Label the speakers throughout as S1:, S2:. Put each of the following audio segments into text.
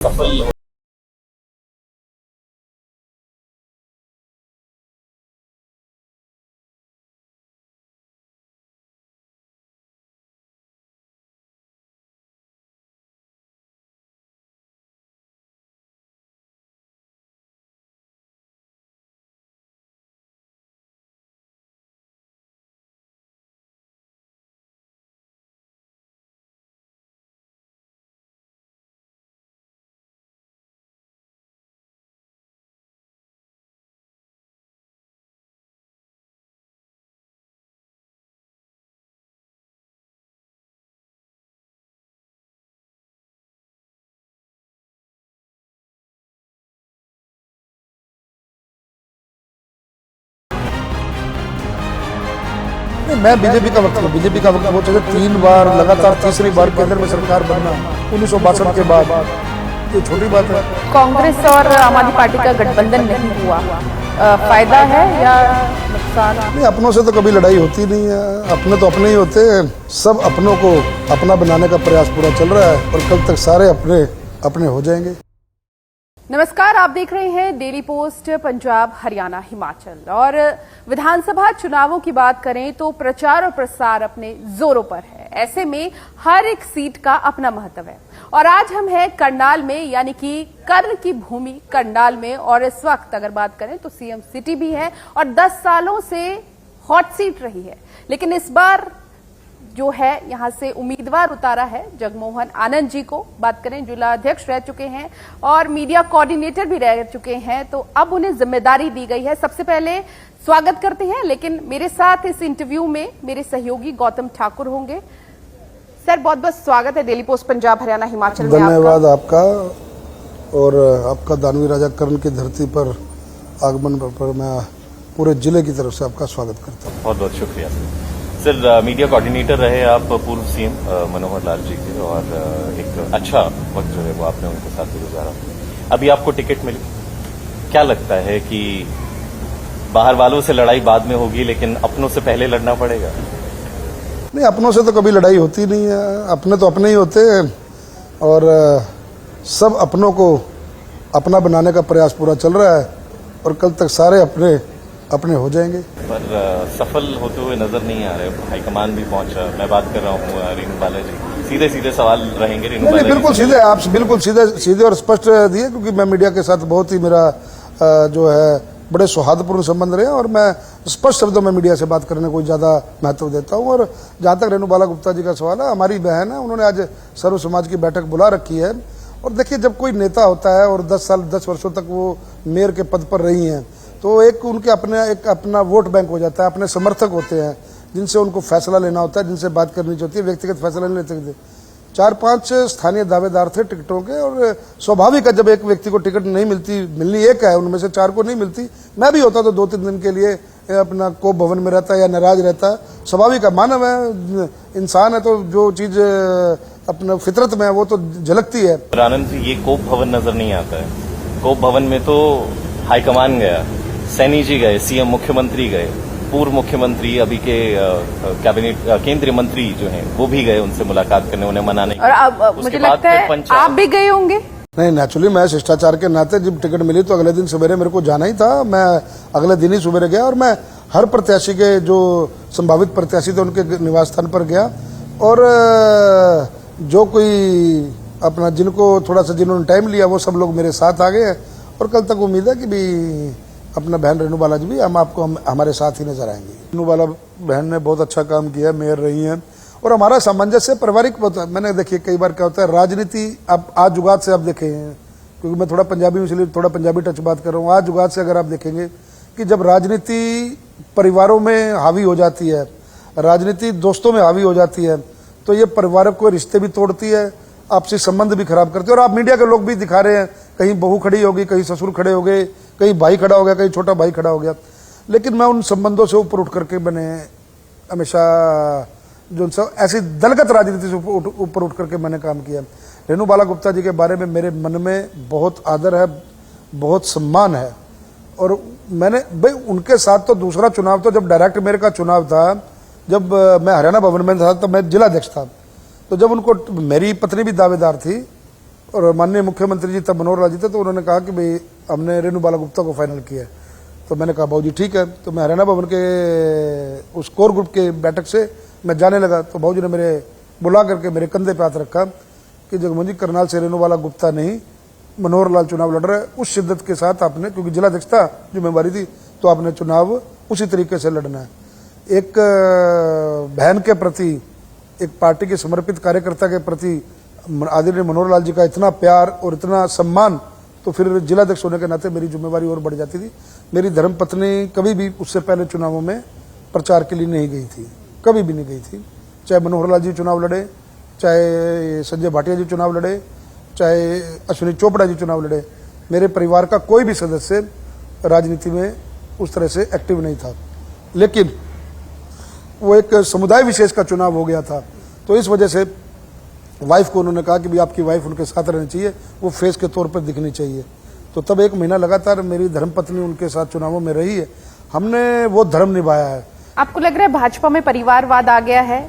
S1: सफल
S2: मैं बीजेपी का वक्त वो चले 3 बार लगातार तीसरी बार केंद्र में सरकार बनना 1962 के बाद ये छोटी बात है।
S3: कांग्रेस और आम आदमी पार्टी का गठबंधन नहीं हुआ, फायदा है या नुकसान?
S2: नहीं, अपनों से तो कभी लड़ाई होती नहीं है, अपने तो अपने ही होते हैं। सब अपनों को अपना बनाने का प्रयास पूरा चल रहा है और कल तक सारे अपने अपने हो जाएंगे।
S3: नमस्कार, आप देख रहे हैं डेली पोस्ट पंजाब हरियाणा हिमाचल। और विधानसभा चुनावों की बात करें तो प्रचार और प्रसार अपने जोरों पर है। ऐसे में हर एक सीट का अपना महत्व है और आज हम हैं करनाल में, यानी कि कर्ण की भूमि करनाल में। और इस वक्त अगर बात करें तो सीएम सिटी भी है और 10 सालों से हॉट सीट रही है। लेकिन इस बार जो है यहां से उम्मीदवार उतारा है जगमोहन आनंद जी को। बात करें, जिला अध्यक्ष रह चुके हैं और मीडिया कोऑर्डिनेटर भी रह चुके हैं, तो अब उन्हें जिम्मेदारी दी गई है। सबसे पहले स्वागत करते हैं, लेकिन मेरे साथ इस इंटरव्यू में मेरे सहयोगी गौतम ठाकुर होंगे। सर, बहुत बहुत स्वागत है डेली पोस्ट पंजाब हरियाणा हिमाचल में।
S2: धन्यवाद आपका और आपका दानवी राजा कर्ण की धरती पर आगमन पर मैं पूरे जिले की तरफ से आपका स्वागत करता हूँ।
S1: बहुत बहुत शुक्रिया सर। मीडिया कोऑर्डिनेटर रहे आप पूर्व सीएम मनोहर लाल जी के और एक अच्छा वक्त जो है वो आपने उनके साथ भी गुजारा। अभी आपको टिकट मिली, क्या लगता है कि बाहर वालों से लड़ाई बाद में होगी लेकिन अपनों से पहले लड़ना पड़ेगा?
S2: नहीं, अपनों से तो कभी लड़ाई होती नहीं है, अपने तो अपने ही होते हैं और सब अपनों को अपना बनाने का प्रयास पूरा चल रहा है और कल तक सारे अपने अपने हो जाएंगे।
S1: पर सफल होते हुए नजर नहीं आ रहे। हाईकमान भी पहुंचा। मैं बात कर रहा हूँ रेणु बालाजी, सीधे सीधे सवाल रहेंगे रेणु बालाजी।
S2: बिल्कुल सीधे, आप बिल्कुल सीधे और स्पष्ट दिए, क्योंकि मैं मीडिया के साथ बहुत ही मेरा जो है बड़े सौहार्दपूर्ण संबंध रहे और मैं स्पष्ट शब्दों में मीडिया से बात करने को ज्यादा महत्व देता हूँ। और जहां तक रेणु बाला गुप्ता जी का सवाल है, हमारी बहन है, उन्होंने आज सर्व समाज की बैठक बुला रखी है। और देखिए, जब कोई नेता होता है और 10 वर्षों तक वो मेयर के पद पर रही हैं, तो एक उनके अपना वोट बैंक हो जाता है, अपने समर्थक होते हैं जिनसे उनको फैसला लेना होता है, जिनसे बात करनी होती है, व्यक्तिगत फैसला नहीं लेते थे। 4-5 स्थानीय दावेदार थे टिकटों के और स्वाभाविक है, जब एक व्यक्ति को टिकट नहीं मिलनी एक है, उनमें से 4 को नहीं मिलती। मैं भी होता तो 2-3 दिन के लिए अपना कोप भवन में रहता या नाराज रहता। स्वाभाविक है, मानव है, इंसान है, तो जो चीज अपने फितरत में है वो तो झलकती है।
S1: आनंद जी, ये कोप भवन नजर नहीं आता है। कोप भवन में तो हाईकमान गया, सैनी जी गए, सीएम मुख्यमंत्री गए, पूर्व मुख्यमंत्री अभी के कैबिनेट केंद्रीय मंत्री जो हैं वो भी गए उनसे मुलाकात करने, उन्हें मनाने।
S3: और अब मुझे लगता है आप भी गए होंगे।
S2: नहीं, नेचुरली मैं शिष्टाचार के नाते जब टिकट मिली तो अगले दिन सवेरे मेरे को जाना ही था। मैं अगले दिन ही सवेरे गया और मैं हर प्रत्याशी के जो संभावित प्रत्याशी थे उनके निवास स्थान पर गया और जो कोई अपना जिन्होंने टाइम लिया वो सब लोग मेरे साथ आ गए और कल तक उम्मीद है कि भी अपना बहन रेणु बाला जी भी हमारे साथ ही नजर आएंगी। रेणु बाला बहन ने बहुत अच्छा काम किया, मेयर रही हैं और हमारा सामंजस्य पारिवारिक होता है। मैंने देखिए कई बार क्या होता है, राजनीति आप आज जुगात से आप देखें, क्योंकि मैं थोड़ा पंजाबी हूं इसलिए थोड़ा पंजाबी टच बात कर रहा हूँ। आज जुगात से अगर आप देखेंगे कि जब राजनीति परिवारों में हावी हो जाती है, राजनीति दोस्तों में हावी हो जाती है, तो ये परिवार को रिश्ते भी तोड़ती है, आपसी संबंध भी खराब करती है। और आप मीडिया के लोग भी दिखा रहे हैं, कहीं बहू खड़ी होगी, कहीं ससुर खड़े हो गए, कहीं भाई खड़ा हो गया, कहीं छोटा भाई खड़ा हो गया। लेकिन मैं उन संबंधों से ऊपर उठ करके मैंने हमेशा जो ऐसी दलगत राजनीति से ऊपर उठ करके मैंने काम किया। रेणु बाला गुप्ता जी के बारे में मेरे मन में बहुत आदर है, बहुत सम्मान है और मैंने भाई उनके साथ तो दूसरा चुनाव तो जब डायरेक्ट मेयर का चुनाव था, जब मैं हरियाणा भवन में था, तब मैं जिला अध्यक्ष था, तो जब उनको, मेरी पत्नी भी दावेदार थी और माननीय मुख्यमंत्री जी तब मनोहर लाल जी थे, तो उन्होंने कहा कि भाई हमने रेणु बाला गुप्ता को फाइनल किया है। तो मैंने कहा बाबू जी ठीक है। तो मैं हरियाणा भवन के उस कोर ग्रुप के बैठक से मैं जाने लगा, तो बाबू जी ने मेरे बुला करके मेरे कंधे पे हाथ रखा कि जगमोहन जी, करनाल से रेणु बाला गुप्ता नहीं मनोहर लाल चुनाव लड़ रहे हैं। उस शिद्दत के साथ आपने, क्योंकि जिलाध्यक्ष था जिम्मेवारी थी, तो आपने चुनाव उसी तरीके से लड़ना है। एक बहन के प्रति, एक पार्टी के समर्पित कार्यकर्ता के प्रति आदरणीय मनोहर लाल जी का इतना प्यार और इतना सम्मान, तो फिर जिलाध्यक्ष होने के नाते मेरी जिम्मेवारी और बढ़ जाती थी। मेरी धर्मपत्नी कभी भी उससे पहले चुनावों में प्रचार के लिए नहीं गई थी, कभी भी नहीं गई थी। चाहे मनोहर लाल जी चुनाव लड़े, चाहे संजय भाटिया जी चुनाव लड़े, चाहे अश्विनी चोपड़ा जी चुनाव लड़े, मेरे परिवार का कोई भी सदस्य राजनीति में उस तरह से एक्टिव नहीं था। लेकिन वो एक समुदाय विशेष का चुनाव हो गया था, तो इस वजह से वाइफ को उन्होंने कहा कि भी आपकी वाइफ उनके साथ रहनी चाहिए, वो फेस के तौर पर दिखनी चाहिए। तो तब 1 महीना लगातार मेरी धर्मपत्नी उनके साथ चुनावों में रही है, हमने वो धर्म निभाया है।
S3: आपको लग रहा है भाजपा में परिवारवाद आ गया है?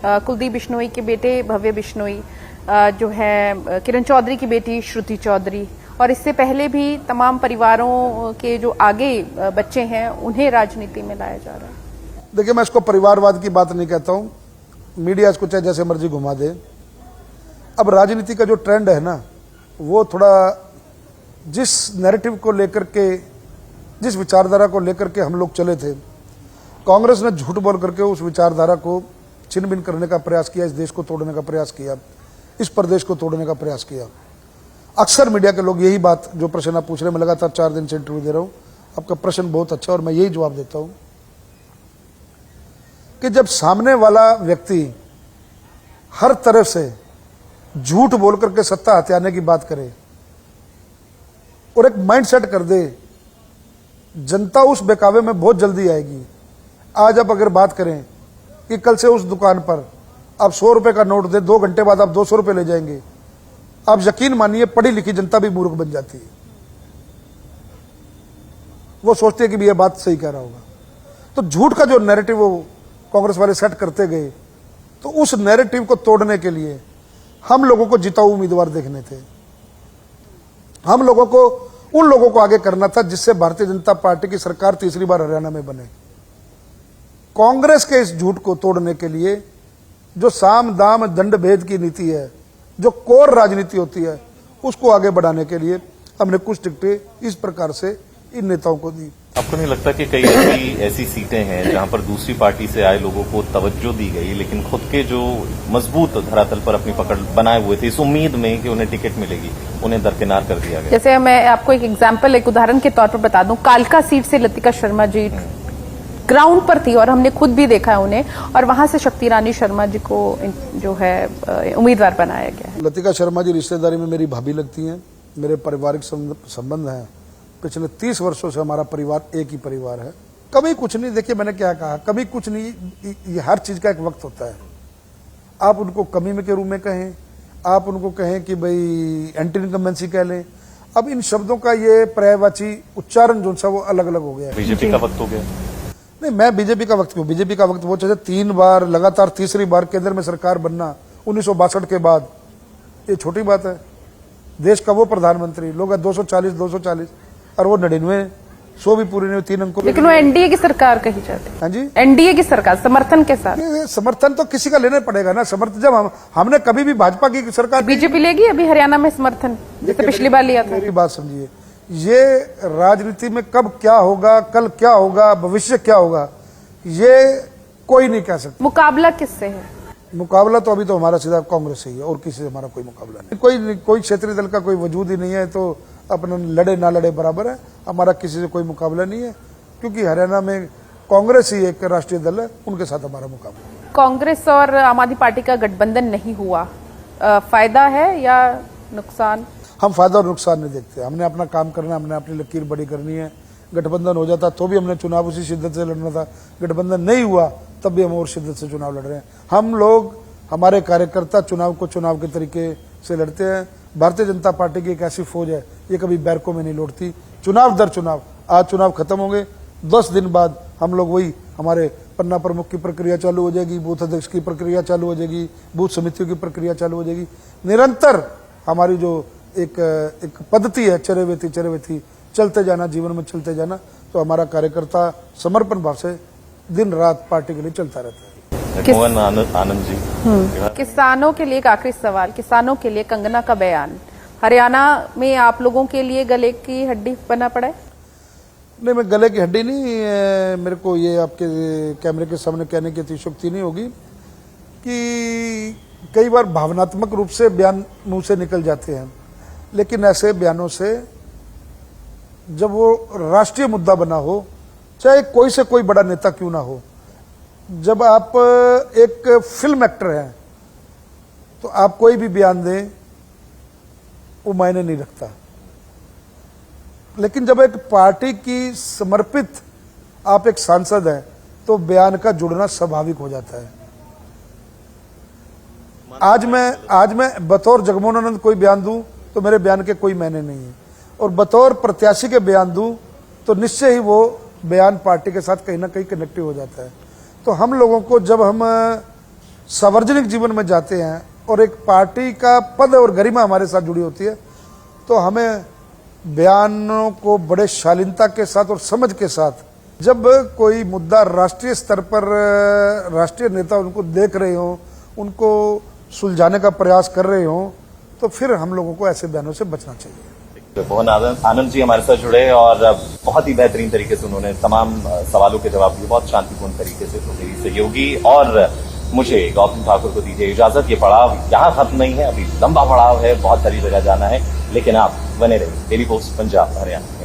S3: कुलदीप बिश्नोई के बेटे भव्य बिश्नोई, जो है किरण चौधरी की बेटी श्रुति चौधरी, और इससे पहले भी तमाम परिवारों के जो आगे बच्चे हैं उन्हें राजनीति में लाया जा रहा है।
S2: देखिए, मैं इसको परिवारवाद की बात नहीं कहता हूं, मीडिया इसको चाहे जैसे मर्जी घुमा दे। अब राजनीति का जो ट्रेंड है ना, वो थोड़ा जिस नैरेटिव को लेकर के, जिस विचारधारा को लेकर के हम लोग चले थे, कांग्रेस ने झूठ बोल करके उस विचारधारा को छिन्न भिन्न करने का प्रयास किया, इस देश को तोड़ने का प्रयास किया, इस प्रदेश को तोड़ने का प्रयास किया। अक्सर मीडिया के लोग यही बात, जो प्रश्न आप पूछ रहे हैं, मैं लगातार 4 दिन से इंटरव्यू दे रहा हूं, आपका प्रश्न बहुत अच्छा और मैं यही जवाब देता हूं कि जब सामने वाला व्यक्ति हर तरफ से झूठ बोल करके सत्ता हथियाने की बात करे और एक माइंड सेट कर दे, जनता उस बहकावे में बहुत जल्दी आएगी। आज आप अगर बात करें कि कल से उस दुकान पर आप 100 रुपए का नोट दे, 2 घंटे बाद आप 200 रुपए ले जाएंगे, आप यकीन मानिए पढ़ी लिखी जनता भी मूर्ख बन जाती है। वो सोचती है कि भी ये बात सही कह रहा होगा। तो झूठ का जो नैरेटिव वो कांग्रेस वाले सेट करते गए, तो उस नैरेटिव को तोड़ने के लिए हम लोगों को जिताऊ उम्मीदवार देखने थे। हम लोगों को उन लोगों को आगे करना था जिससे भारतीय जनता पार्टी की सरकार तीसरी बार हरियाणा में बने। कांग्रेस के इस झूठ को तोड़ने के लिए जो साम दाम दंड भेद की नीति है, जो कोर राजनीति होती है, उसको आगे बढ़ाने के लिए हमने कुछ टिकटें इस प्रकार से इन नेताओं को दी।
S1: आपको नहीं लगता कि कई ऐसी सीटें हैं जहां पर दूसरी पार्टी से आए लोगों को तवज्जो दी गई, लेकिन खुद के जो मजबूत धरातल पर अपनी पकड़ बनाए हुए थे इस उम्मीद में कि उन्हें टिकट मिलेगी, उन्हें दरकिनार कर दिया गया?
S3: जैसे मैं आपको एक एग्जाम्पल, एक उदाहरण के तौर पर बता दूं, कालका सीट से लतिका शर्मा जी ग्राउंड पर थी और हमने खुद भी देखा है उन्हें, और वहां से शक्ति रानी शर्मा जी को जो है उम्मीदवार बनाया गया है।
S2: लतिका शर्मा जी रिश्तेदारी में मेरी भाभी लगती हैं, मेरे पारिवारिक संबंध हैं। पिछले 30 वर्षों से हमारा परिवार एक ही परिवार है। कभी कुछ नहीं, देखिए मैंने क्या कहा, कभी कुछ नहीं, ये हर चीज का एक वक्त होता है। आप उनको कमी में के रूप में कहें, आप उनको कहें कि भाई एंटी इनकम्बेंसी कह लें, अब इन शब्दों का ये पर्यायवाची उच्चारण जो सा वो अलग अलग हो गया है।
S1: बीजेपी का वक्त हो गया?
S2: नहीं, मैं बीजेपी का वक्त क्यों, बीजेपी का वक्त वो चाहे 3 बार लगातार तीसरी बार केंद्र में सरकार बनना 1962 के बाद, ये छोटी बात है। देश का वो प्रधानमंत्री, लोग 240 और वो 99, 100 भी पूरी नहीं हुई, 3 अंकों।
S3: लेकिन वो एनडीए की सरकार कही जाती है।
S2: हाँ जी,
S3: एनडीए की सरकार समर्थन के साथ।
S2: समर्थन तो किसी का लेना पड़ेगा ना, समर्थन जब हमने कभी भी भाजपा की सरकार,
S3: बीजेपी लेगी अभी हरियाणा में समर्थन, जैसे पिछली बार लिया था।
S2: मेरी बात समझिए, ये राजनीति में कब क्या होगा, कल क्या होगा, भविष्य क्या होगा, ये कोई नहीं कह सकता।
S3: मुकाबला किससे है?
S2: मुकाबला तो अभी तो हमारा सीधा कांग्रेस से ही है, और किसी से हमारा कोई मुकाबला नहीं। कोई क्षेत्रीय दल का कोई वजूद ही नहीं है, तो अपना लड़े ना लड़े बराबर है। हमारा किसी से कोई मुकाबला नहीं है, क्योंकि हरियाणा में कांग्रेस ही एक राष्ट्रीय दल है, उनके साथ हमारा मुकाबला।
S3: कांग्रेस और आम आदमी पार्टी का गठबंधन नहीं हुआ, फायदा है या नुकसान?
S2: हम फायदा और नुकसान नहीं देखते। हमने अपना काम करना, हमने अपनी लकीर बड़ी करनी है। गठबंधन हो जाता तो भी हमने चुनाव उसी शिद्दत से लड़ना था, गठबंधन नहीं हुआ तब भी हम और शिद्दत से चुनाव लड़ रहे हैं। हम लोग, हमारे कार्यकर्ता चुनाव को चुनाव के तरीके से लड़ते हैं। भारतीय जनता पार्टी की एक ऐसी फौज है, ये कभी बैरकों में नहीं लौटती। चुनाव दर चुनाव, आज चुनाव खत्म होंगे, 10 दिन बाद हम लोग वही, हमारे पन्ना प्रमुख की प्रक्रिया चालू हो जाएगी, बूथ अध्यक्ष की प्रक्रिया चालू हो जाएगी, बूथ समितियों की प्रक्रिया चालू हो जाएगी। निरंतर हमारी जो एक पद्धति है चरेवेती चलते जाना, जीवन में चलते जाना, तो हमारा कार्यकर्ता समर्पण भाव से दिन रात पार्टी के लिए चलता रहता है।
S1: मोहन आनंद जी,
S3: किसानों के लिए एक आखिरी सवाल, किसानों के लिए कंगना का बयान, हरियाणा में आप लोगों के लिए गले की हड्डी बना पड़ा है?
S2: नहीं, मैं गले की हड्डी नहीं, मेरे को ये आपके कैमरे के सामने कहने की अतिशयोक्ति नहीं होगी कि कई बार भावनात्मक रूप से बयान मुंह से निकल जाते हैं, लेकिन ऐसे बयानों से जब वो राष्ट्रीय मुद्दा बना हो, चाहे कोई से कोई बड़ा नेता क्यों ना हो, जब आप एक फिल्म एक्टर हैं तो आप कोई भी बयान दें वो मायने नहीं रखता, लेकिन जब एक पार्टी की समर्पित आप एक सांसद हैं तो बयान का जुड़ना स्वाभाविक हो जाता है। आज मैं बतौर जगमोहनानंद कोई बयान दूं तो मेरे बयान के कोई मायने नहीं है, और बतौर प्रत्याशी के बयान दूं तो निश्चय ही वो बयान पार्टी के साथ कहीं ना कहीं कनेक्टिव हो जाता है। तो हम लोगों को जब हम सार्वजनिक जीवन में जाते हैं और एक पार्टी का पद और गरिमा हमारे साथ जुड़ी होती है, तो हमें बयानों को बड़े शालीनता के साथ और समझ के साथ, जब कोई मुद्दा राष्ट्रीय स्तर पर राष्ट्रीय नेता उनको देख रहे हो, उनको सुलझाने का प्रयास कर रहे हो, तो फिर हम लोगों को ऐसे बयानों से बचना चाहिए।
S1: मोहन आनंद जी हमारे साथ जुड़े और बहुत ही बेहतरीन तरीके से उन्होंने तमाम सवालों के जवाब दिए, बहुत शांतिपूर्ण तरीके से। तो मेरी सहयोगी और मुझे गौतम ठाकुर को दीजिए इजाजत। ये पड़ाव यहाँ खत्म नहीं है, अभी लंबा पड़ाव है, बहुत सारी जगह जाना है, लेकिन आप बने रहिए। Daily post Punjab Haryana.